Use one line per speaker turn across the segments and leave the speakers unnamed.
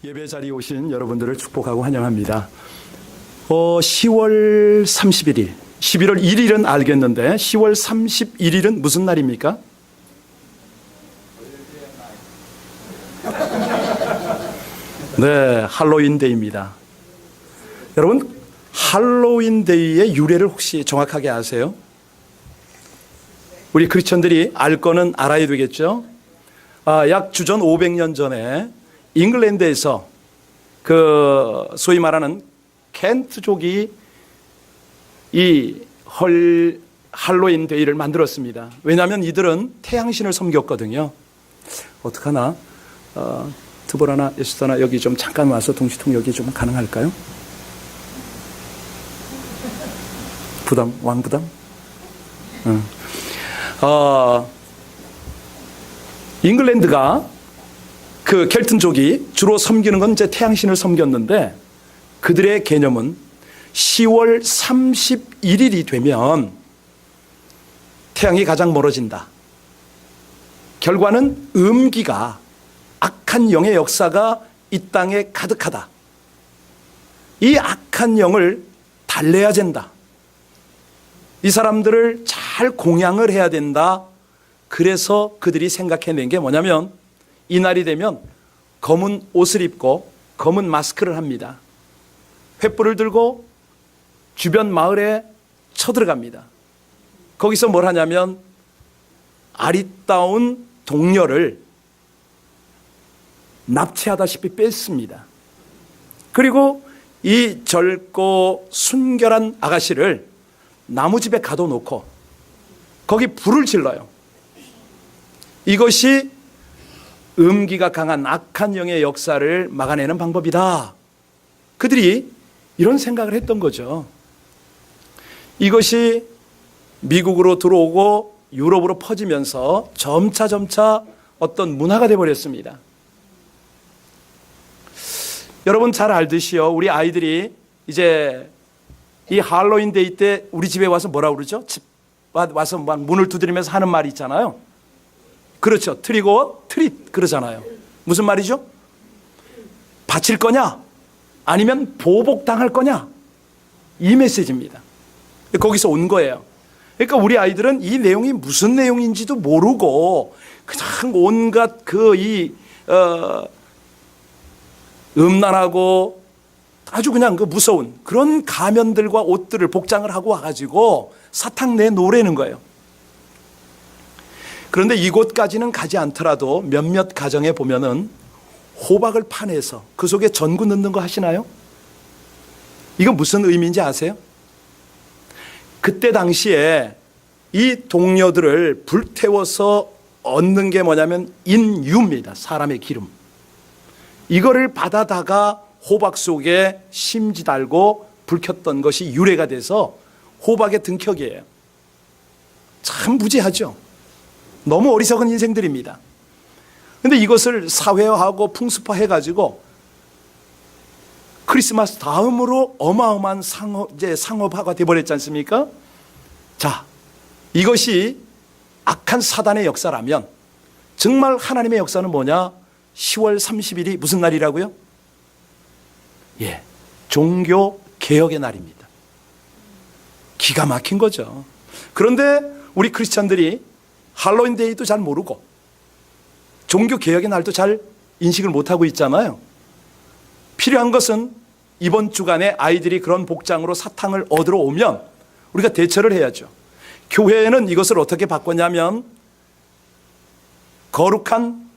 예배 자리에 오신 여러분들을 축복하고 환영합니다. 10월 31일, 11월 1일은 알겠는데 10월 31일은 무슨 날입니까? 네, 할로윈데이입니다. 여러분, 할로윈데이의 유래를 혹시 정확하게 아세요? 우리 크리스천들이 알 거는 알아야 되겠죠? 약 주전 500년 전에 잉글랜드에서 소위 말하는 켄트족이 이 할로윈 데이를 만들었습니다. 왜냐하면 이들은 태양신을 섬겼거든요. 어떡하나? 드보라나 에스더나 여기 좀 잠깐 와서 동시통 여기 좀 가능할까요? 왕부담? 잉글랜드가 그 켈튼족이 주로 섬기는 건 이제 태양신을 섬겼는데 그들의 개념은 10월 31일이 되면 태양이 가장 멀어진다. 결과는 음기가 악한 영의 역사가 이 땅에 가득하다. 이 악한 영을 달래야 된다. 이 사람들을 잘 공양을 해야 된다. 그래서 그들이 생각해낸 게 뭐냐면 이 날이 되면 검은 옷을 입고 검은 마스크를 합니다. 횃불을 들고 주변 마을에 쳐들어갑니다. 거기서 뭘 하냐면 아리따운 동료를 납치하다시피 뺐습니다. 그리고 이 젊고 순결한 아가씨를 나무집에 가둬놓고 거기 불을 질러요. 이것이 음기가 강한 악한 영의 역사를 막아내는 방법이다. 그들이 이런 생각을 했던 거죠. 이것이 미국으로 들어오고 유럽으로 퍼지면서 점차 어떤 문화가 되어버렸습니다. 여러분 잘 알듯이요. 우리 아이들이 이제 이 할로윈 데이 때 우리 집에 와서 뭐라 그러죠? 집 와서 막 문을 두드리면서 하는 말이 있잖아요. 그렇죠. 트리고 트릿 그러잖아요. 무슨 말이죠? 바칠 거냐? 아니면 보복당할 거냐? 이 메시지입니다. 거기서 온 거예요. 그러니까 우리 아이들은 이 내용이 무슨 내용인지도 모르고 그냥 온갖 음란하고 아주 그냥 무서운 그런 가면들과 옷들을 복장을 하고 와가지고 사탕 내놓으라는 거예요. 그런데 이곳까지는 가지 않더라도 몇몇 가정에 보면은 호박을 파내서 그 속에 전구 넣는 거 하시나요? 이거 무슨 의미인지 아세요? 그때 당시에 이 동료들을 불태워서 얻는 게 뭐냐면 인유입니다. 사람의 기름. 이거를 받아다가 호박 속에 심지 달고 불 켰던 것이 유래가 돼서 호박의 등격이에요. 참 무지하죠. 너무 어리석은 인생들입니다. 그런데 이것을 사회화하고 풍습화해가지고 크리스마스 다음으로 어마어마한 상업화가 되어버렸지 않습니까? 자, 이것이 악한 사단의 역사라면 정말 하나님의 역사는 뭐냐? 10월 30일이 무슨 날이라고요? 예, 종교개혁의 날입니다. 기가 막힌 거죠. 그런데 우리 크리스찬들이 할로윈 데이도 잘 모르고 종교개혁의 날도 잘 인식을 못하고 있잖아요. 필요한 것은 이번 주간에 아이들이 그런 복장으로 사탕을 얻으러 오면 우리가 대처를 해야죠. 교회에는 이것을 어떻게 바꿨냐면 거룩한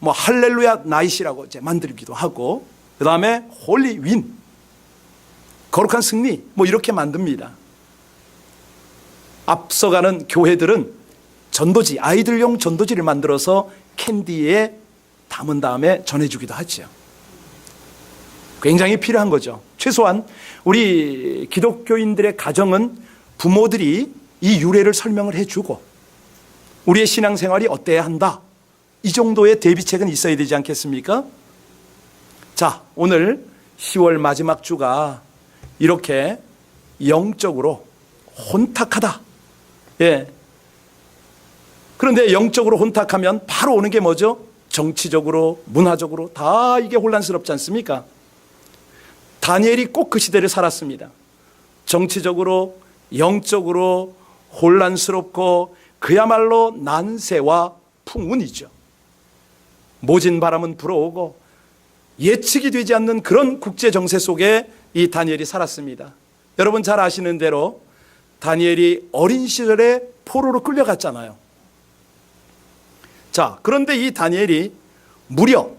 할렐루야 나잇이라고 이제 만들기도 하고 그 다음에 홀리 윈 거룩한 승리 이렇게 만듭니다. 앞서가는 교회들은 전도지, 아이들용 전도지를 만들어서 캔디에 담은 다음에 전해주기도 하죠. 굉장히 필요한 거죠. 최소한 우리 기독교인들의 가정은 부모들이 이 유래를 설명을 해주고 우리의 신앙생활이 어때야 한다. 이 정도의 대비책은 있어야 되지 않겠습니까? 자, 오늘 10월 마지막 주가 이렇게 영적으로 혼탁하다. 예. 그런데 영적으로 혼탁하면 바로 오는 게 뭐죠? 정치적으로, 문화적으로 다 이게 혼란스럽지 않습니까? 다니엘이 꼭 그 시대를 살았습니다. 정치적으로, 영적으로 혼란스럽고 그야말로 난세와 풍운이죠. 모진 바람은 불어오고 예측이 되지 않는 그런 국제 정세 속에 이 다니엘이 살았습니다. 여러분 잘 아시는 대로 다니엘이 어린 시절에 포로로 끌려갔잖아요. 자, 그런데 이 다니엘이 무려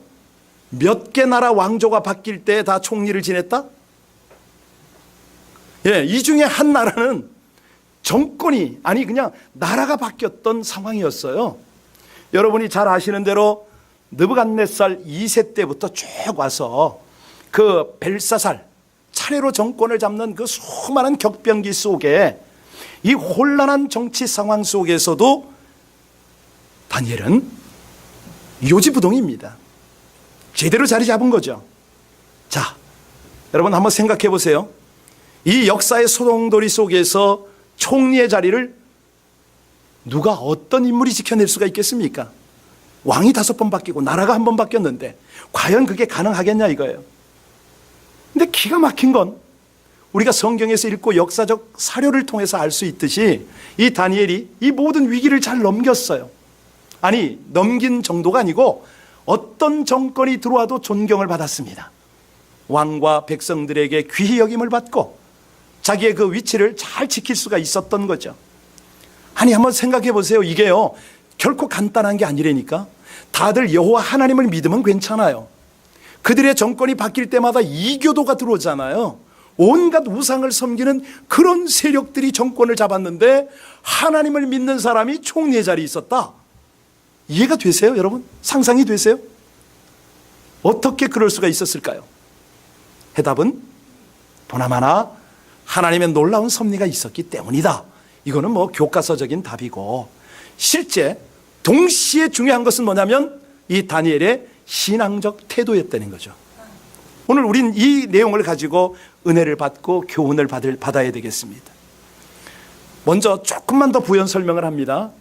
몇 개 나라 왕조가 바뀔 때 다 총리를 지냈다? 예, 이 중에 한 나라는 정권이, 아니 그냥 나라가 바뀌었던 상황이었어요. 여러분이 잘 아시는 대로 느부갓네살 2세 때부터 쭉 와서 그 벨사살 차례로 정권을 잡는 그 수많은 격변기 속에 이 혼란한 정치 상황 속에서도 다니엘은 요지부동입니다. 제대로 자리 잡은 거죠. 자, 여러분 한번 생각해 보세요. 이 역사의 소동돌이 속에서 총리의 자리를 누가, 어떤 인물이 지켜낼 수가 있겠습니까? 왕이 5번 바뀌고 나라가 1번 바뀌었는데 과연 그게 가능하겠냐 이거예요. 근데 기가 막힌 건 우리가 성경에서 읽고 역사적 사료를 통해서 알 수 있듯이 이 다니엘이 이 모든 위기를 잘 넘겼어요. 아니, 넘긴 정도가 아니고 어떤 정권이 들어와도 존경을 받았습니다. 왕과 백성들에게 귀히 여김을 받고 자기의 그 위치를 잘 지킬 수가 있었던 거죠. 아니, 한번 생각해 보세요. 이게요, 결코 간단한 게 아니라니까. 다들 여호와 하나님을 믿으면 괜찮아요. 그들의 정권이 바뀔 때마다 이교도가 들어오잖아요. 온갖 우상을 섬기는 그런 세력들이 정권을 잡았는데 하나님을 믿는 사람이 총리의 자리에 있었다. 이해가 되세요, 여러분? 상상이 되세요? 어떻게 그럴 수가 있었을까요? 해답은 보나마나 하나님의 놀라운 섭리가 있었기 때문이다. 이거는 뭐 교과서적인 답이고, 실제 동시에 중요한 것은 뭐냐면 이 다니엘의 신앙적 태도였다는 거죠. 오늘 우린 이 내용을 가지고 은혜를 받고 교훈을 받아야 되겠습니다. 먼저 조금만 더 부연 설명을 합니다.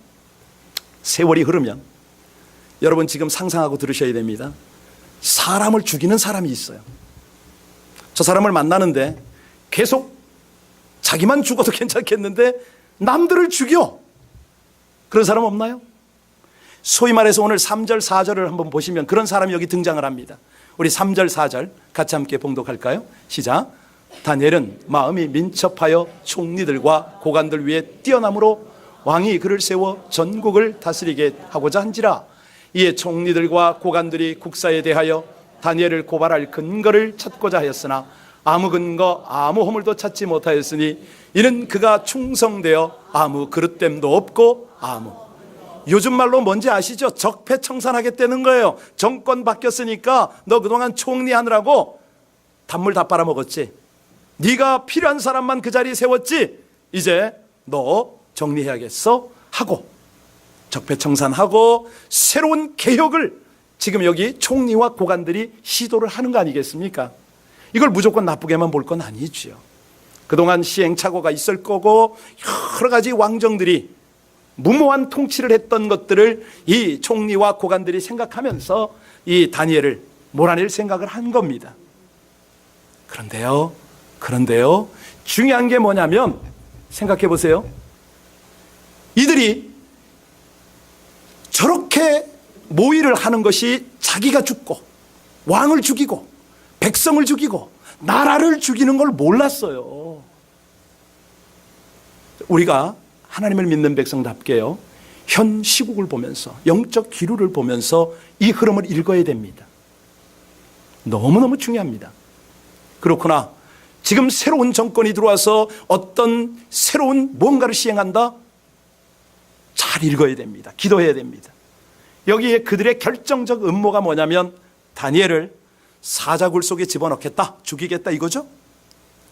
세월이 흐르면 여러분 지금 상상하고 들으셔야 됩니다. 사람을 죽이는 사람이 있어요. 저 사람을 만나는데 계속 자기만 죽어도 괜찮겠는데 남들을 죽여. 그런 사람 없나요? 소위 말해서 오늘 3절 4절을 한번 보시면 그런 사람이 여기 등장을 합니다. 우리 3절 4절 같이 함께 봉독할까요? 시작. 다니엘은 마음이 민첩하여 총리들과 고관들 위에 뛰어남으로 왕이 그를 세워 전국을 다스리게 하고자 한지라. 이에 총리들과 고관들이 국사에 대하여 다니엘을 고발할 근거를 찾고자 하였으나 아무 근거 아무 허물도 찾지 못하였으니 이는 그가 충성되어 아무 그릇됨도 없고 아무, 요즘 말로 뭔지 아시죠? 적폐청산하겠다는 거예요. 정권 바뀌었으니까 너 그동안 총리 하느라고 단물 다 빨아먹었지. 네가 필요한 사람만 그 자리에 세웠지. 이제 너 정리해야겠어 하고 적폐청산하고 새로운 개혁을 지금 여기 총리와 고관들이 시도를 하는 거 아니겠습니까? 이걸 무조건 나쁘게만 볼 건 아니지요. 그동안 시행착오가 있을 거고 여러 가지 왕정들이 무모한 통치를 했던 것들을 이 총리와 고관들이 생각하면서 이 다니엘을 몰아낼 생각을 한 겁니다. 그런데요, 중요한 게 뭐냐면 생각해 보세요. 이들이 저렇게 모의를 하는 것이 자기가 죽고 왕을 죽이고 백성을 죽이고 나라를 죽이는 걸 몰랐어요. 우리가 하나님을 믿는 백성답게요, 현 시국을 보면서 영적 기류를 보면서 이 흐름을 읽어야 됩니다. 너무너무 중요합니다. 그렇구나, 지금 새로운 정권이 들어와서 어떤 새로운 뭔가를 시행한다? 잘 읽어야 됩니다. 기도해야 됩니다. 여기에 그들의 결정적 음모가 뭐냐면 다니엘을 사자굴 속에 집어넣겠다, 죽이겠다 이거죠.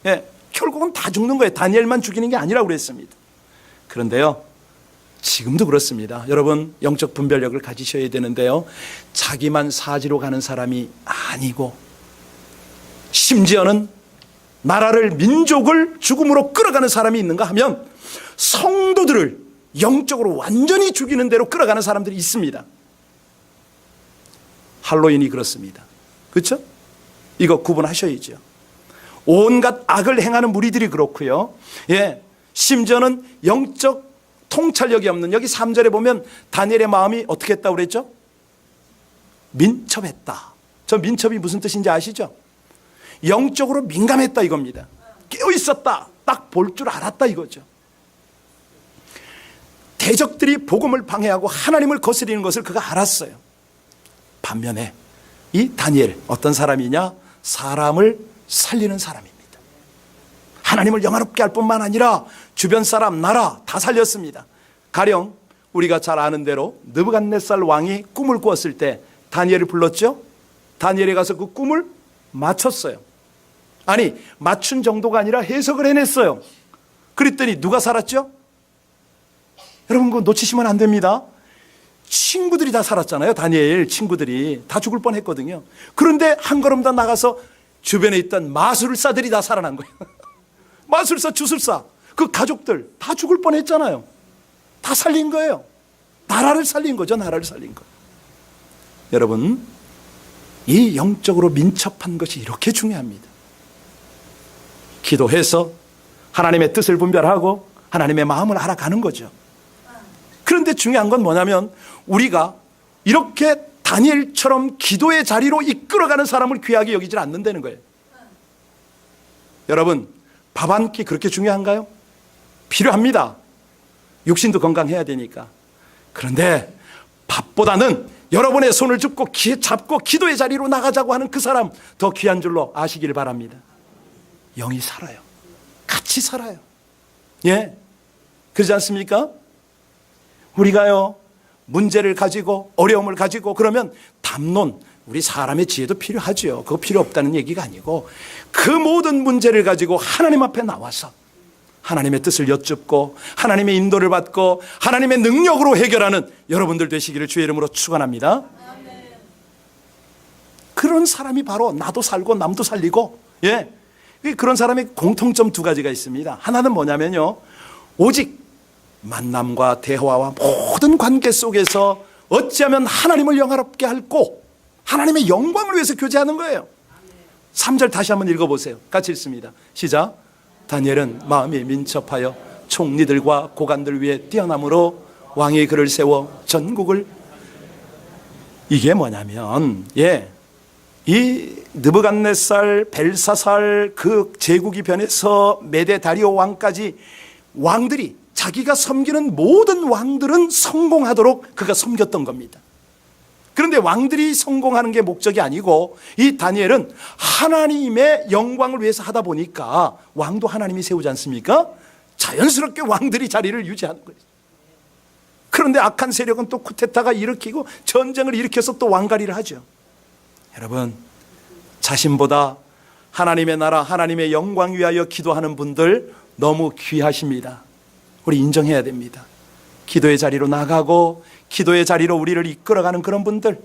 예, 결국은 다 죽는 거예요. 다니엘만 죽이는 게 아니라고 그랬습니다. 그런데요, 지금도 그렇습니다. 여러분 영적 분별력을 가지셔야 되는데요, 자기만 사지로 가는 사람이 아니고 심지어는 나라를, 민족을 죽음으로 끌어가는 사람이 있는가 하면 성도들을 영적으로 완전히 죽이는 대로 끌어가는 사람들이 있습니다. 할로윈이 그렇습니다. 그렇죠? 이거 구분하셔야죠. 온갖 악을 행하는 무리들이 그렇고요. 예, 심지어는 영적 통찰력이 없는, 여기 3절에 보면 다니엘의 마음이 어떻게 했다고 그랬죠? 민첩했다. 저 민첩이 무슨 뜻인지 아시죠? 영적으로 민감했다 이겁니다. 깨어 있었다. 딱 볼 줄 알았다 이거죠. 대적들이 복음을 방해하고 하나님을 거스리는 것을 그가 알았어요. 반면에 이 다니엘 어떤 사람이냐? 사람을 살리는 사람입니다. 하나님을 영화롭게 할 뿐만 아니라 주변 사람, 나라 다 살렸습니다. 가령 우리가 잘 아는 대로 느부갓네살 왕이 꿈을 꾸었을 때 다니엘을 불렀죠. 다니엘이 가서 그 꿈을 맞췄어요. 아니, 맞춘 정도가 아니라 해석을 해냈어요. 그랬더니 누가 살았죠? 여러분 그거 놓치시면 안 됩니다. 친구들이 다 살았잖아요. 다니엘 친구들이 다 죽을 뻔했거든요. 그런데 한 걸음 더 나가서 주변에 있던 마술사들이 다 살아난 거예요. 마술사, 주술사, 그 가족들 다 죽을 뻔했잖아요. 다 살린 거예요. 나라를 살린 거죠. 나라를 살린 거. 여러분, 이 영적으로 민첩한 것이 이렇게 중요합니다. 기도해서 하나님의 뜻을 분별하고 하나님의 마음을 알아가는 거죠. 그런데 중요한 건 뭐냐면 우리가 이렇게 다니엘처럼 기도의 자리로 이끌어가는 사람을 귀하게 여기질 않는다는 거예요. 여러분, 밥 한 끼 그렇게 중요한가요? 필요합니다. 육신도 건강해야 되니까. 그런데 밥보다는 여러분의 손을 잡고 기도의 자리로 나가자고 하는 그 사람 더 귀한 줄로 아시길 바랍니다. 영이 살아요. 같이 살아요. 예, 그러지 않습니까? 우리가요 문제를 가지고 어려움을 가지고 그러면 담론, 우리 사람의 지혜도 필요하죠. 그거 필요 없다는 얘기가 아니고 그 모든 문제를 가지고 하나님 앞에 나와서 하나님의 뜻을 여쭙고 하나님의 인도를 받고 하나님의 능력으로 해결하는 여러분들 되시기를 주의 이름으로 축원합니다. 그런 사람이 바로 나도 살고 남도 살리고, 예, 그런 사람의 공통점 두 가지가 있습니다. 하나는 뭐냐면요, 오직 만남과 대화와 모든 관계 속에서 어찌하면 하나님을 영화롭게 할고 하나님의 영광을 위해서 교제하는 거예요. 3절 다시 한번 읽어보세요. 같이 읽습니다. 시작. 다니엘은 마음이 민첩하여 총리들과 고관들 위에 뛰어남으로 왕이 그를 세워 전국을, 이게 뭐냐면, 예, 이 느부갓네살, 벨사살 그 제국이 변해서 메데 다리오 왕까지 왕들이 자기가 섬기는 모든 왕들은 성공하도록 그가 섬겼던 겁니다. 그런데 왕들이 성공하는 게 목적이 아니고 이 다니엘은 하나님의 영광을 위해서 하다 보니까 왕도 하나님이 세우지 않습니까? 자연스럽게 왕들이 자리를 유지하는 거예요. 그런데 악한 세력은 또 쿠데타가 일으키고 전쟁을 일으켜서 또 왕가리를 하죠. 여러분, 자신보다 하나님의 나라, 하나님의 영광 위하여 기도하는 분들 너무 귀하십니다. 우리 인정해야 됩니다. 기도의 자리로 나가고 기도의 자리로 우리를 이끌어가는 그런 분들,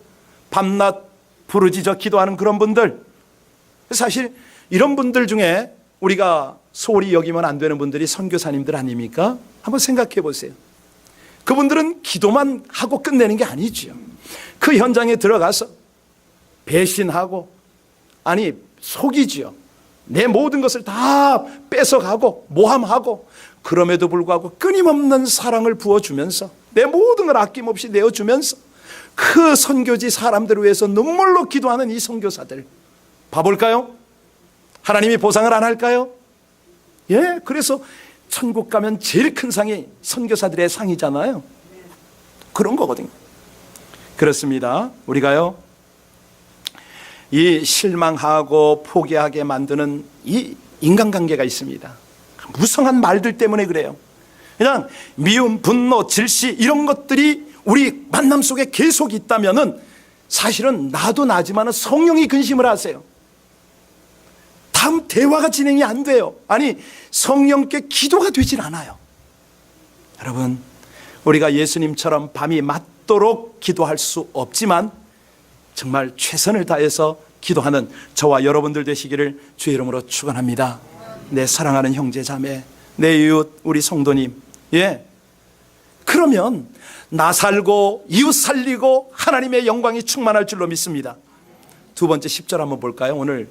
밤낮 부르짖어 기도하는 그런 분들, 사실 이런 분들 중에 우리가 소홀히 여기면 안 되는 분들이 선교사님들 아닙니까? 한번 생각해 보세요. 그분들은 기도만 하고 끝내는 게 아니지요. 그 현장에 들어가서 배신하고, 아니 속이지요. 내 모든 것을 다 뺏어가고 모함하고, 그럼에도 불구하고 끊임없는 사랑을 부어주면서 내 모든 걸 아낌없이 내어주면서 그 선교지 사람들을 위해서 눈물로 기도하는 이 선교사들 봐볼까요? 하나님이 보상을 안 할까요? 예, 그래서 천국 가면 제일 큰 상이 선교사들의 상이잖아요. 그런 거거든요. 그렇습니다. 우리가요, 이 실망하고 포기하게 만드는 이 인간관계가 있습니다. 무성한 말들 때문에 그래요. 그냥 미움, 분노, 질시 이런 것들이 우리 만남 속에 계속 있다면은 사실은 나도 나지만 성령이 근심을 하세요. 다음 대화가 진행이 안 돼요. 아니, 성령께 기도가 되질 않아요. 여러분, 우리가 예수님처럼 밤이 맞도록 기도할 수 없지만 정말 최선을 다해서 기도하는 저와 여러분들 되시기를 주의 이름으로 축원합니다. 내 사랑하는 형제 자매, 내 이웃, 우리 성도님, 예, 그러면 나 살고 이웃 살리고 하나님의 영광이 충만할 줄로 믿습니다. 두 번째 10절 한번 볼까요? 오늘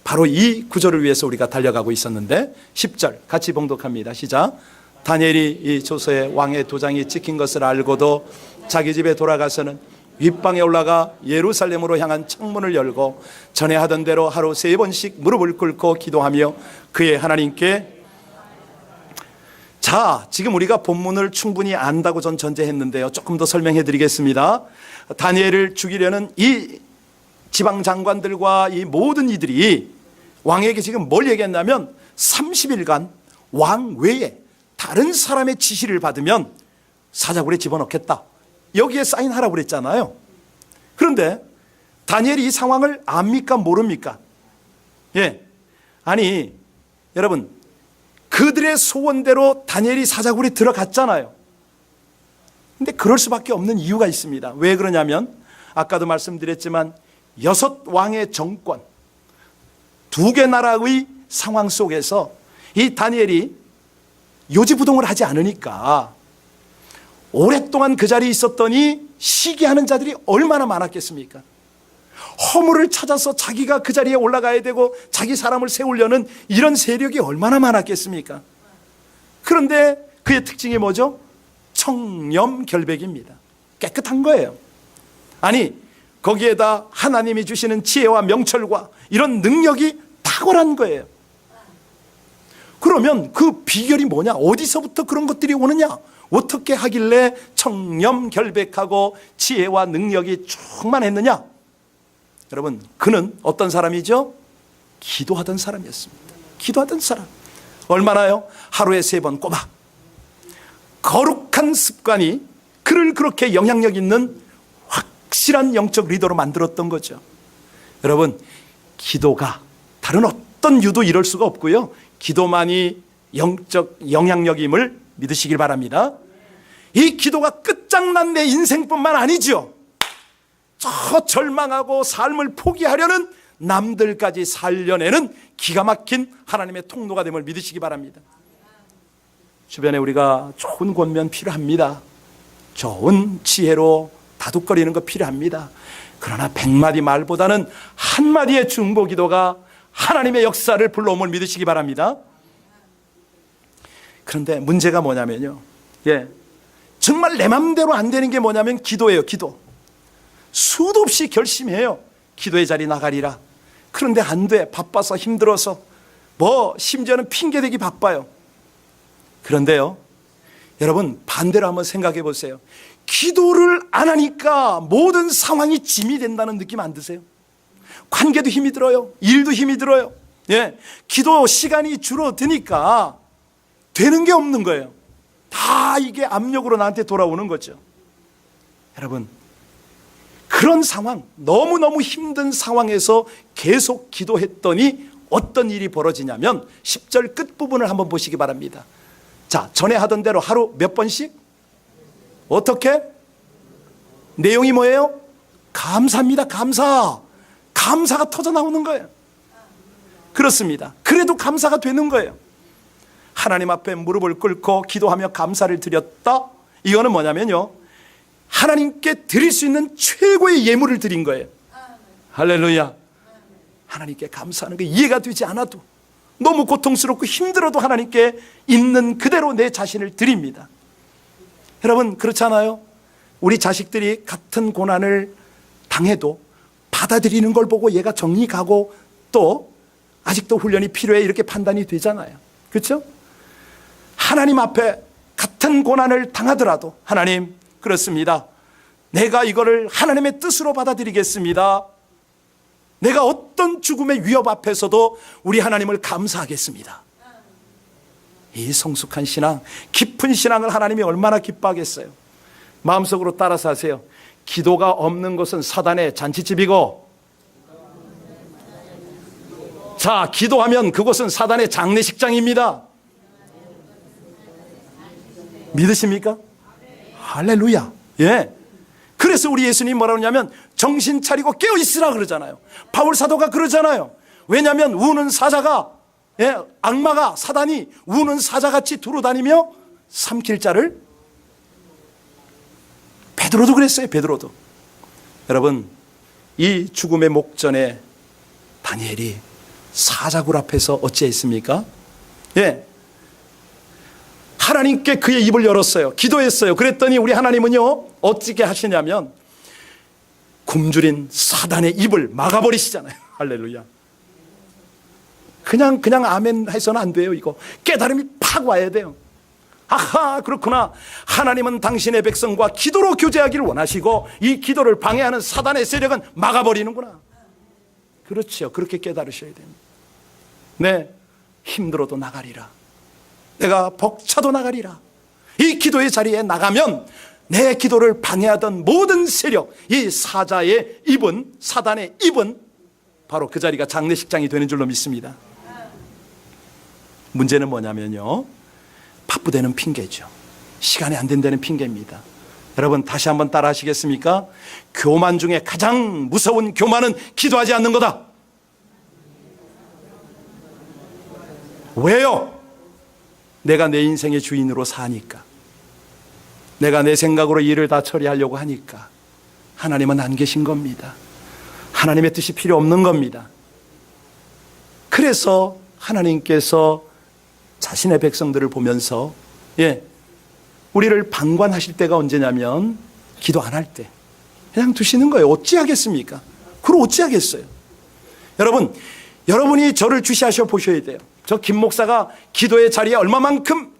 바로 이 구절을 위해서 우리가 달려가고 있었는데 10절 같이 봉독합니다. 시작. 다니엘이 이 조서에 왕의 도장이 찍힌 것을 알고도 자기 집에 돌아가서는 윗방에 올라가 예루살렘으로 향한 창문을 열고 전에 하던 대로 하루 3번씩 무릎을 꿇고 기도하며 그의 하나님께, 자, 지금 우리가 본문을 충분히 안다고 전 전제했는데요, 조금 더 설명해 드리겠습니다. 다니엘을 죽이려는 이 지방 장관들과 이 모든 이들이 왕에게 지금 뭘 얘기했냐면 30일간 왕 외에 다른 사람의 지시를 받으면 사자굴에 집어넣겠다, 여기에 사인하라고 그랬잖아요. 그런데 다니엘이 이 상황을 압니까 모릅니까? 예, 아니 여러분, 그들의 소원대로 다니엘이 사자굴에 들어갔잖아요. 근데 그럴 수밖에 없는 이유가 있습니다. 왜 그러냐면 아까도 말씀드렸지만 6왕의 정권, 2개 나라의 상황 속에서 이 다니엘이 요지부동을 하지 않으니까 오랫동안 그 자리에 있었더니 시기하는 자들이 얼마나 많았겠습니까? 허물을 찾아서 자기가 그 자리에 올라가야 되고 자기 사람을 세우려는 이런 세력이 얼마나 많았겠습니까? 그런데 그의 특징이 뭐죠? 청렴결백입니다. 깨끗한 거예요. 아니 거기에다 하나님이 주시는 지혜와 명철과 이런 능력이 탁월한 거예요. 그러면 그 비결이 뭐냐? 어디서부터 그런 것들이 오느냐? 어떻게 하길래 청렴결백하고 지혜와 능력이 충만했느냐? 여러분, 그는 어떤 사람이죠? 기도하던 사람이었습니다. 기도하던 사람. 얼마나요? 하루에 3번 꼬박. 거룩한 습관이 그를 그렇게 영향력 있는 확실한 영적 리더로 만들었던 거죠. 여러분, 기도가 다른 어떤 유도 이럴 수가 없고요, 기도만이 영적 영향력임을 믿으시길 바랍니다. 이 기도가 끝장난 내 인생뿐만 아니죠. 저 절망하고 삶을 포기하려는 남들까지 살려내는 기가 막힌 하나님의 통로가 됨을 믿으시기 바랍니다. 주변에 우리가 좋은 권면 필요합니다. 좋은 지혜로 다독거리는 거 필요합니다. 그러나 100마디 말보다는 한마디의 중보기도가 하나님의 역사를 불러옴을 믿으시기 바랍니다. 그런데 문제가 뭐냐면요, 정말 내 맘대로 안 되는 게 뭐냐면 기도예요. 기도. 수도 없이 결심해요. 기도의 자리 나가리라. 그런데 안 돼. 바빠서 힘들어서, 심지어는 핑계대기 바빠요. 그런데요, 여러분 반대로 한번 생각해 보세요. 기도를 안 하니까 모든 상황이 짐이 된다는 느낌 안 드세요? 관계도 힘이 들어요. 일도 힘이 들어요. 기도 시간이 줄어드니까 되는 게 없는 거예요. 다 이게 압력으로 나한테 돌아오는 거죠. 여러분, 그런 상황, 너무너무 힘든 상황에서 계속 기도했더니 어떤 일이 벌어지냐면 10절 끝부분을 한번 보시기 바랍니다. 자, 전에 하던 대로 하루 몇 번씩? 어떻게? 내용이 뭐예요? 감사입니다. 감사가 터져 나오는 거예요. 그렇습니다. 그래도 감사가 되는 거예요. 하나님 앞에 무릎을 꿇고 기도하며 감사를 드렸다. 이거는 뭐냐면요, 하나님께 드릴 수 있는 최고의 예물을 드린 거예요. 할렐루야. 하나님께 감사하는 게 이해가 되지 않아도, 너무 고통스럽고 힘들어도 하나님께 있는 그대로 내 자신을 드립니다. 여러분, 그렇잖아요. 우리 자식들이 같은 고난을 당해도 받아들이는 걸 보고 얘가 정리 가고 또 아직도 훈련이 필요해, 이렇게 판단이 되잖아요. 그렇죠? 하나님 앞에 같은 고난을 당하더라도, 하나님, 그렇습니다, 내가 이거를 하나님의 뜻으로 받아들이겠습니다. 내가 어떤 죽음의 위협 앞에서도 우리 하나님을 감사하겠습니다. 이 성숙한 신앙, 깊은 신앙을 하나님이 얼마나 기뻐하겠어요. 마음속으로 따라서 하세요. 기도가 없는 곳은 사단의 잔치집이고, 자, 기도하면 그곳은 사단의 장례식장입니다. 믿으십니까? 할렐루야. 그래서 우리 예수님 뭐라고 하냐면 정신 차리고 깨어 있으라 그러잖아요. 바울 사도가 그러잖아요. 왜냐하면 우는 사자가, 악마가, 사단이 우는 사자같이 두루다니며 삼킬 자를 베드로도 그랬어요. 베드로도. 여러분, 이 죽음의 목전에 다니엘이 사자굴 앞에서 어찌했습니까? 예, 하나님께 그의 입을 열었어요. 기도했어요. 그랬더니 우리 하나님은요, 어떻게 하시냐면 굶주린 사단의 입을 막아버리시잖아요. 할렐루야. 그냥 아멘 해서는 안 돼요. 이거 깨달음이 팍 와야 돼요. 아하, 그렇구나. 하나님은 당신의 백성과 기도로 교제하기를 원하시고 이 기도를 방해하는 사단의 세력은 막아버리는구나. 그렇죠. 그렇게 깨달으셔야 됩니다. 네, 힘들어도 나가리라. 내가 벅차도 나가리라. 이 기도의 자리에 나가면 내 기도를 방해하던 모든 세력, 이 사자의 입은, 사단의 입은 바로 그 자리가 장례식장이 되는 줄로 믿습니다. 문제는 뭐냐면요, 바쁘다는 핑계죠. 시간이 안 된다는 핑계입니다. 여러분, 다시 한번 따라 하시겠습니까? 교만 중에 가장 무서운 교만은 기도하지 않는 거다. 왜요? 내가 내 인생의 주인으로 사니까, 내가 내 생각으로 일을 다 처리하려고 하니까 하나님은 안 계신 겁니다. 하나님의 뜻이 필요 없는 겁니다. 그래서 하나님께서 자신의 백성들을 보면서 우리를 방관하실 때가 언제냐면 기도 안 할 때. 그냥 두시는 거예요. 어찌하겠습니까? 그걸 어찌하겠어요? 여러분, 여러분이 저를 주시하셔 보셔야 돼요. 저 김 목사가 기도의 자리에 얼마만큼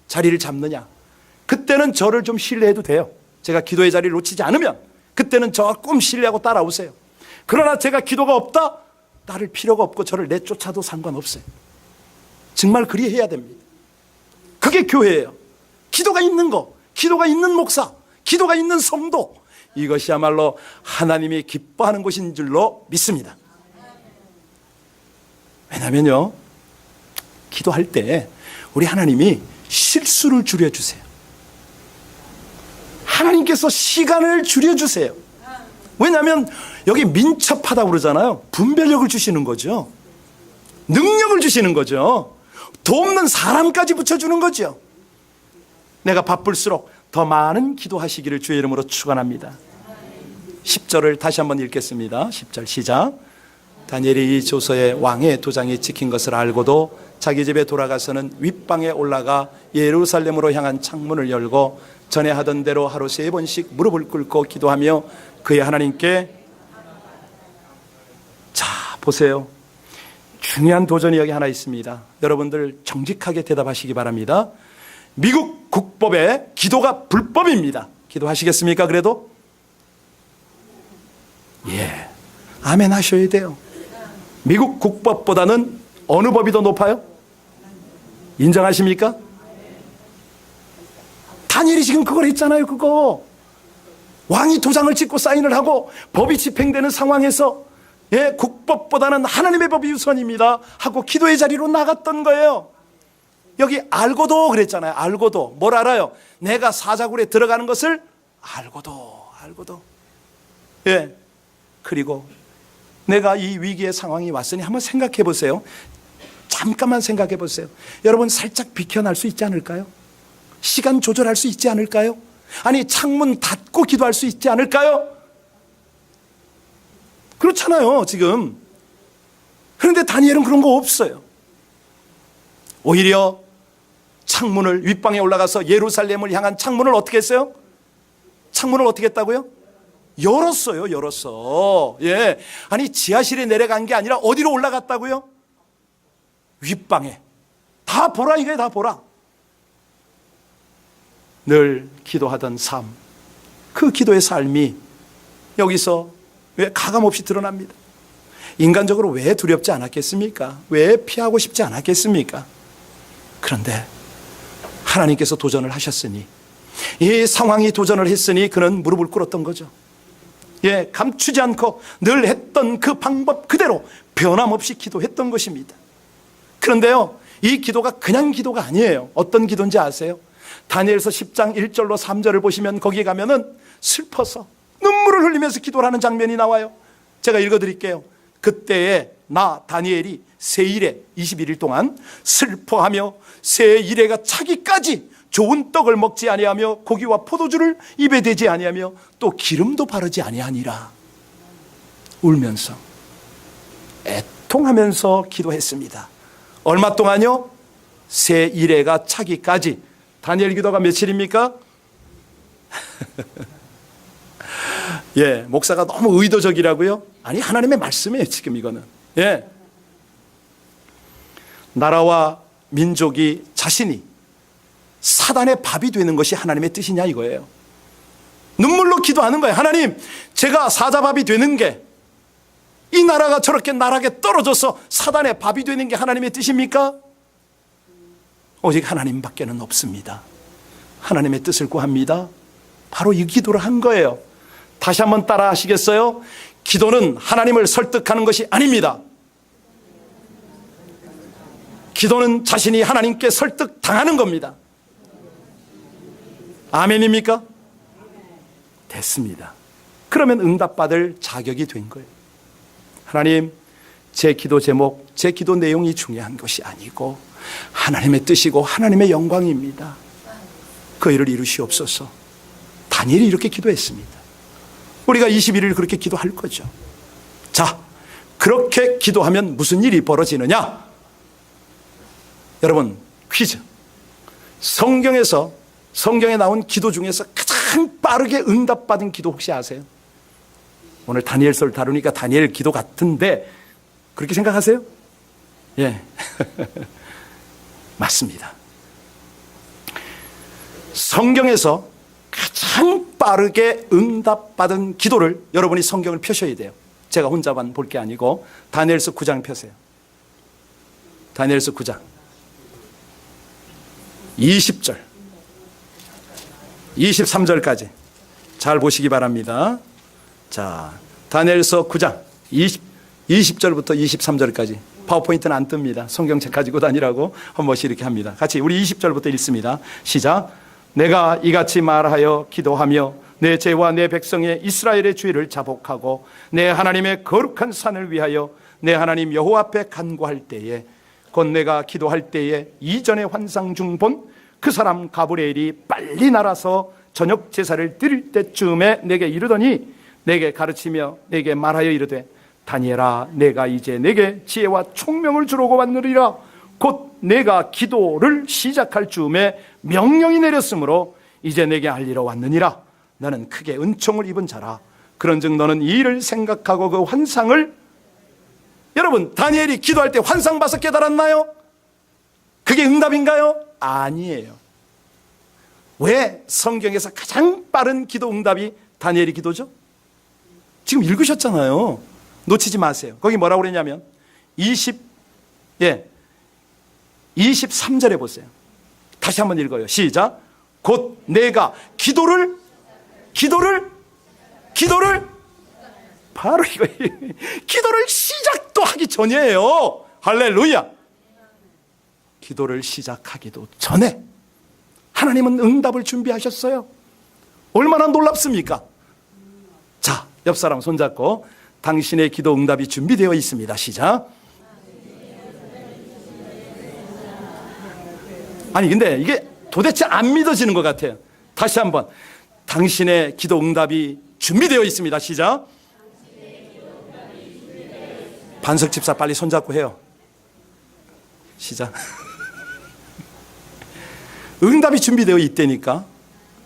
자리를 잡느냐. 그때는 저를 좀 신뢰해도 돼요. 제가 기도의 자리를 놓치지 않으면 그때는 조금 신뢰하고 따라오세요. 그러나 제가 기도가 없다? 따를 필요가 없고 저를 내쫓아도 상관없어요. 정말 그리해야 됩니다. 그게 교회예요. 기도가 있는 거, 기도가 있는 목사, 기도가 있는 성도, 이것이야말로 하나님이 기뻐하는 곳인 줄로 믿습니다. 왜냐면요, 기도할 때 우리 하나님이 실수를 줄여주세요. 하나님께서 시간을 줄여주세요. 왜냐하면 여기 민첩하다고 그러잖아요. 분별력을 주시는 거죠. 능력을 주시는 거죠. 돕는 사람까지 붙여주는 거죠. 내가 바쁠수록 더 많은 기도하시기를 주의 이름으로 축원합니다. 10절을 다시 한번 읽겠습니다. 10절 시작. 다니엘이 이 조서에 왕의 도장이 찍힌 것을 알고도 자기 집에 돌아가서는 윗방에 올라가 예루살렘으로 향한 창문을 열고 전에 하던 대로 하루 3번씩 무릎을 꿇고 기도하며 그의 하나님께, 자 보세요, 중요한 도전이 여기 하나 있습니다. 여러분들 정직하게 대답하시기 바랍니다. 미국 국법에 기도가 불법입니다. 기도하시겠습니까? 그래도? 예, 아멘 하셔야 돼요. 미국 국법보다는 어느 법이 더 높아요? 인정하십니까? 다니엘이 지금 그걸 했잖아요. 그거 왕이 도장을 찍고 사인을 하고 법이 집행되는 상황에서 국법보다는 하나님의 법이 우선입니다 하고 기도의 자리로 나갔던 거예요. 여기 알고도 그랬잖아요. 알고도. 뭘 알아요? 내가 사자굴에 들어가는 것을 알고도. 그리고 내가 이 위기의 상황이 왔으니 한번 생각해 보세요. 잠깐만 생각해 보세요. 여러분, 살짝 비켜날 수 있지 않을까요? 시간 조절할 수 있지 않을까요? 아니, 창문 닫고 기도할 수 있지 않을까요? 그렇잖아요, 지금. 그런데 다니엘은 그런 거 없어요. 오히려 창문을, 윗방에 올라가서 예루살렘을 향한 창문을 어떻게 했어요? 창문을 어떻게 했다고요? 열었어. 예. 아니, 지하실에 내려간 게 아니라 어디로 올라갔다고요? 윗방에. 다 보라, 이게 다 보라. 늘 기도하던 삶, 그 기도의 삶이 여기서 왜 가감없이 드러납니다. 인간적으로 왜 두렵지 않았겠습니까? 왜 피하고 싶지 않았겠습니까? 그런데 하나님께서 도전을 하셨으니, 이 상황이 도전을 했으니 그는 무릎을 꿇었던 거죠. 예, 감추지 않고 늘 했던 그 방법 그대로 변함없이 기도했던 것입니다. 그런데요, 이 기도가 그냥 기도가 아니에요. 어떤 기도인지 아세요? 다니엘서 10장 1절로 3절을 보시면 거기에 가면은 슬퍼서 눈물을 흘리면서 기도를 하는 장면이 나와요. 제가 읽어드릴게요. 그때에 나 다니엘이 새 일에 21일 동안 슬퍼하며 새 일해가 차기까지 좋은 떡을 먹지 아니하며 고기와 포도주를 입에 대지 아니하며 또 기름도 바르지 아니하니라. 울면서 애통하면서 기도했습니다. 얼마 동안요? 새 이래가 차기까지. 다니엘 기도가 며칠입니까? 예, 목사가 너무 의도적이라고요? 아니, 하나님의 말씀이에요, 지금 이거는. 예. 나라와 민족이 자신이 사단의 밥이 되는 것이 하나님의 뜻이냐 이거예요. 눈물로 기도하는 거예요. 하나님, 제가 사자밥이 되는 게, 이 나라가 저렇게 나락에 떨어져서 사단의 밥이 되는 게 하나님의 뜻입니까? 오직 하나님밖에는 없습니다. 하나님의 뜻을 구합니다. 바로 이 기도를 한 거예요. 다시 한번 따라 하시겠어요? 기도는 하나님을 설득하는 것이 아닙니다. 기도는 자신이 하나님께 설득당하는 겁니다. 아멘입니까? 됐습니다. 그러면 응답받을 자격이 된 거예요. 하나님, 제 기도 제목, 제 기도 내용이 중요한 것이 아니고 하나님의 뜻이고 하나님의 영광입니다. 그 일을 이루시옵소서. 다니엘이 이렇게 기도했습니다. 우리가 21일 그렇게 기도할 거죠. 자, 그렇게 기도하면 무슨 일이 벌어지느냐? 여러분, 퀴즈. 성경에 나온 기도 중에서 가장 빠르게 응답받은 기도 혹시 아세요? 오늘 다니엘서를 다루니까 다니엘 기도 같은데 그렇게 생각하세요? 예. 맞습니다. 성경에서 가장 빠르게 응답받은 기도를 여러분이 성경을 펴셔야 돼요. 제가 혼자만 볼 게 아니고 다니엘서 9장 펴세요. 다니엘서 9장 20절 23절까지 잘 보시기 바랍니다. 자, 다니엘서 9장 20절부터 23절까지. 파워포인트는 안 뜹니다. 성경책 가지고 다니라고 한 번씩 이렇게 합니다. 같이 우리 20절부터 읽습니다. 시작. 내가 이같이 말하여 기도하며 내 죄와 내 백성의 이스라엘의 죄를 자복하고 내 하나님의 거룩한 산을 위하여 내 하나님 여호와 앞에 간구할 때에 곧 내가 기도할 때에 이전의 환상 중 본 그 사람 가브리엘이 빨리 날아서 저녁 제사를 드릴 때쯤에 내게 이르더니 내게 가르치며 내게 말하여 이르되 다니엘아, 내가 이제 내게 지혜와 총명을 주려고 왔느니라. 곧 내가 기도를 시작할 즈음에 명령이 내렸으므로 이제 내게 알리러 왔느니라. 나는 크게 은총을 입은 자라. 그런즉 너는 이 일을 생각하고 그 환상을. 여러분, 다니엘이 기도할 때 환상 봐서 깨달았나요? 그게 응답인가요? 아니에요. 왜 성경에서 가장 빠른 기도 응답이 다니엘의 기도죠? 지금 읽으셨잖아요. 놓치지 마세요. 거기 뭐라고 그랬냐면 23절에 보세요. 다시 한번 읽어요. 시작. 곧 내가 기도를 바로 이거예요. 기도를 시작도 하기 전이에요. 할렐루야. 기도를 시작하기도 전에 하나님은 응답을 준비하셨어요. 얼마나 놀랍습니까? 자, 옆 사람 손잡고 당신의 기도 응답이 준비되어 있습니다. 시작. 아니 근데 이게 도대체 안 믿어지는 것 같아요. 다시 한번. 당신의 기도 응답이 준비되어 있습니다. 시작. 반석 집사 빨리 손잡고 해요. 시작. 응답이 준비되어 있다니까.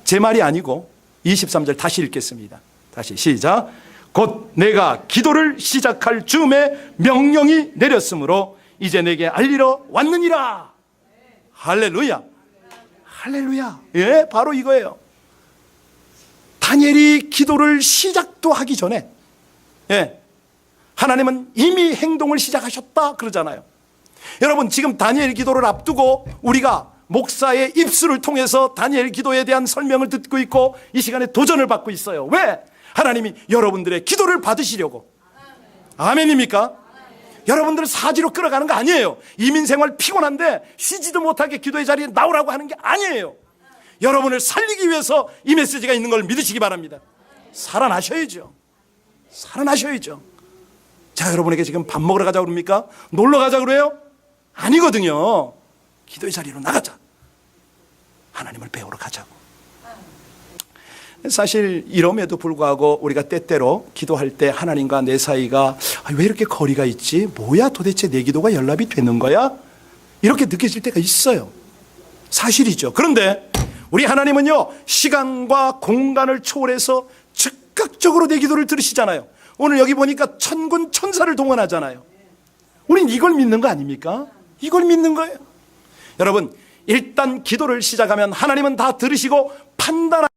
제 말이 아니고 23절 다시 읽겠습니다. 다시 시작. 곧 내가 기도를 시작할 즈음에 명령이 내렸으므로 이제 내게 알리러 왔느니라. 할렐루야. 할렐루야. 예, 바로 이거예요. 다니엘이 기도를 시작도 하기 전에, 예, 하나님은 이미 행동을 시작하셨다 그러잖아요. 여러분, 지금 다니엘 기도를 앞두고 우리가 목사의 입술을 통해서 다니엘 기도에 대한 설명을 듣고 있고 이 시간에 도전을 받고 있어요. 왜? 하나님이 여러분들의 기도를 받으시려고. 아멘입니까? 여러분들을 사지로 끌어가는 거 아니에요. 이민생활 피곤한데 쉬지도 못하게 기도의 자리에 나오라고 하는 게 아니에요. 여러분을 살리기 위해서 이 메시지가 있는 걸 믿으시기 바랍니다. 살아나셔야죠. 살아나셔야죠. 자, 여러분에게 지금 밥 먹으러 가자고 그럽니까? 놀러 가자고 그래요? 아니거든요. 기도의 자리로 나가자. 하나님을 배우러 가자고. 사실 이럼에도 불구하고 우리가 때때로 기도할 때 하나님과 내 사이가 왜 이렇게 거리가 있지? 뭐야 도대체 내 기도가 연락이 되는 거야? 이렇게 느껴질 때가 있어요. 사실이죠. 그런데 우리 하나님은요, 시간과 공간을 초월해서 즉각적으로 내 기도를 들으시잖아요. 오늘 여기 보니까 천군 천사를 동원하잖아요. 우린 이걸 믿는 거 아닙니까? 이걸 믿는 거예요. 여러분, 일단 기도를 시작하면 하나님은 다 들으시고 판단하는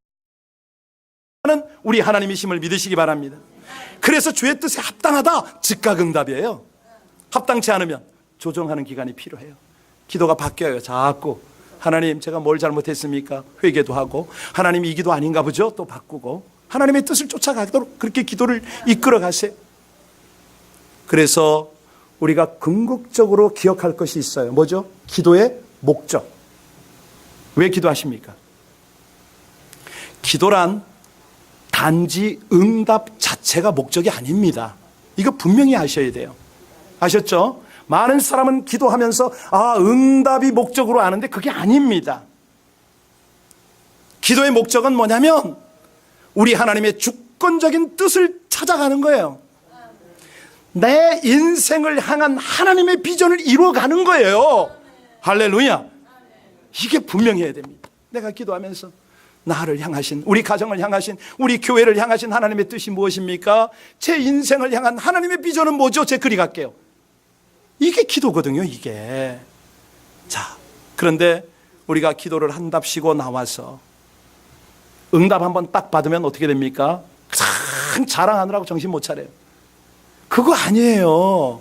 우리 하나님이심을 믿으시기 바랍니다. 그래서 주의 뜻에 합당하다, 즉각 응답이에요. 합당치 않으면 조정하는 기간이 필요해요. 기도가 바뀌어요. 자꾸 하나님 제가 뭘 잘못했습니까? 회개도 하고, 하나님 이 기도 아닌가 보죠? 또 바꾸고, 하나님의 뜻을 쫓아가도록 그렇게 기도를 이끌어 가세요. 그래서 우리가 궁극적으로 기억할 것이 있어요. 뭐죠? 기도의 목적. 왜 기도하십니까? 기도란 단지 응답 자체가 목적이 아닙니다. 이거 분명히 아셔야 돼요. 아셨죠? 많은 사람은 기도하면서 응답이 목적으로 아는데 그게 아닙니다. 기도의 목적은 뭐냐면 우리 하나님의 주권적인 뜻을 찾아가는 거예요. 내 인생을 향한 하나님의 비전을 이루어가는 거예요. 할렐루야. 이게 분명해야 됩니다. 내가 기도하면서 나를 향하신, 우리 가정을 향하신, 우리 교회를 향하신 하나님의 뜻이 무엇입니까? 제 인생을 향한 하나님의 비전은 뭐죠? 제 그리 갈게요. 이게 기도거든요, 이게. 자, 그런데 우리가 기도를 한답시고 나와서 응답 한번 딱 받으면 어떻게 됩니까? 참 자랑하느라고 정신 못 차려요. 그거 아니에요.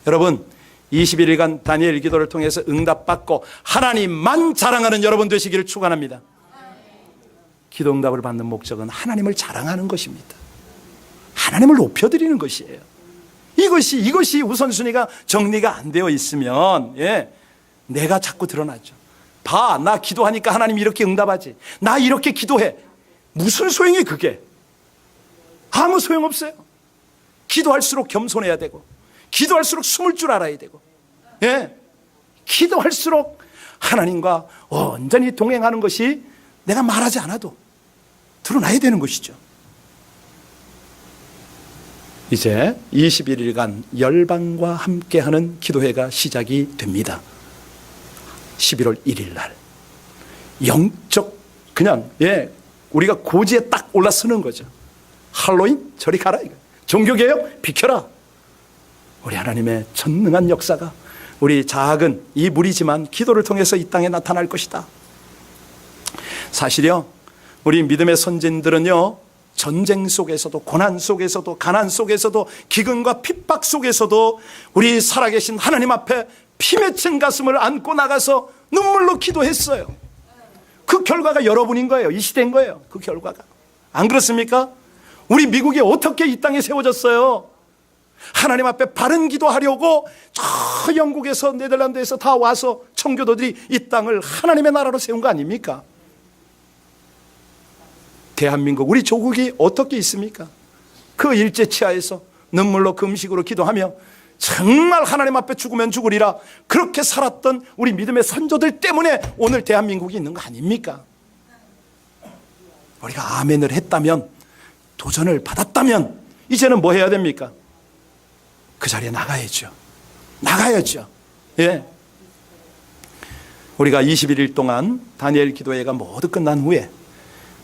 여러분, 21일간 다니엘 기도를 통해서 응답받고 하나님만 자랑하는 여러분 되시기를 축원합니다. 기도 응답을 받는 목적은 하나님을 자랑하는 것입니다. 하나님을 높여드리는 것이에요. 이것이 우선순위가 정리가 안 되어 있으면 내가 자꾸 드러나죠. 봐, 나 기도하니까 하나님 이렇게 응답하지. 나 이렇게 기도해. 무슨 소용이 그게? 아무 소용없어요. 기도할수록 겸손해야 되고, 기도할수록 숨을 줄 알아야 되고, 기도할수록 하나님과 온전히 동행하는 것이 내가 말하지 않아도 드러나야 되는 것이죠. 이제 21일간 열방과 함께하는 기도회가 시작이 됩니다. 11월 1일 날 영적 그냥 우리가 고지에 딱 올라서는 거죠. 할로윈 저리 가라, 이거. 종교개혁 비켜라. 우리 하나님의 전능한 역사가 우리 작은 이 무리지만 기도를 통해서 이 땅에 나타날 것이다. 사실요, 우리 믿음의 선진들은요, 전쟁 속에서도, 고난 속에서도, 가난 속에서도, 기근과 핍박 속에서도 우리 살아계신 하나님 앞에 피 맺힌 가슴을 안고 나가서 눈물로 기도했어요. 그 결과가 여러분인 거예요. 이 시대인 거예요. 그 결과가. 안 그렇습니까? 우리 미국이 어떻게 이 땅에 세워졌어요? 하나님 앞에 바른 기도하려고 저 영국에서, 네덜란드에서 다 와서 청교도들이 이 땅을 하나님의 나라로 세운 거 아닙니까? 대한민국, 우리 조국이 어떻게 있습니까? 그 일제치하에서 눈물로 금식으로 기도하며 정말 하나님 앞에 죽으면 죽으리라 그렇게 살았던 우리 믿음의 선조들 때문에 오늘 대한민국이 있는 거 아닙니까? 우리가 아멘을 했다면, 도전을 받았다면 이제는 뭐 해야 됩니까? 그 자리에 나가야죠. 나가야죠. 우리가 21일 동안 다니엘 기도회가 모두 끝난 후에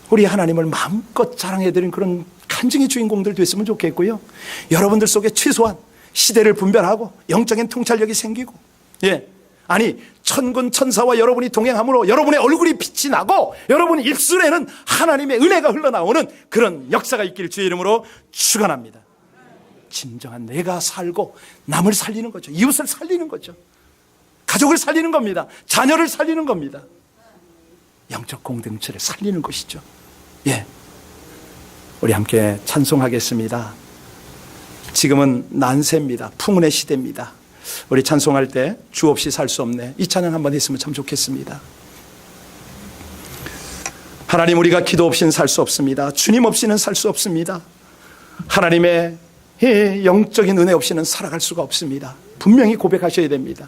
우리 하나님을 마음껏 자랑해드린 그런 간증의 주인공들 됐으면 좋겠고요. 여러분들 속에 최소한 시대를 분별하고 영적인 통찰력이 생기고, 아니 천군 천사와 여러분이 동행함으로 여러분의 얼굴이 빛이 나고 여러분 입술에는 하나님의 은혜가 흘러나오는 그런 역사가 있기를 주의 이름으로 축원합니다. 진정한 내가 살고 남을 살리는 거죠. 이웃을 살리는 거죠. 가족을 살리는 겁니다. 자녀를 살리는 겁니다. 영적 공동체를 살리는 것이죠. 우리 함께 찬송하겠습니다. 지금은 난세입니다. 풍운의 시대입니다. 우리 찬송할 때 주 없이 살 수 없네, 이 찬양 한번 했으면 참 좋겠습니다. 하나님, 우리가 기도 없이는 살 수 없습니다. 주님 없이는 살 수 없습니다. 하나님의 영적인 은혜 없이는 살아갈 수가 없습니다. 분명히 고백하셔야 됩니다.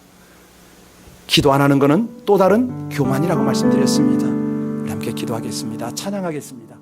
기도 안 하는 것은 또 다른 교만이라고 말씀드렸습니다. 함께 기도하겠습니다. 찬양하겠습니다.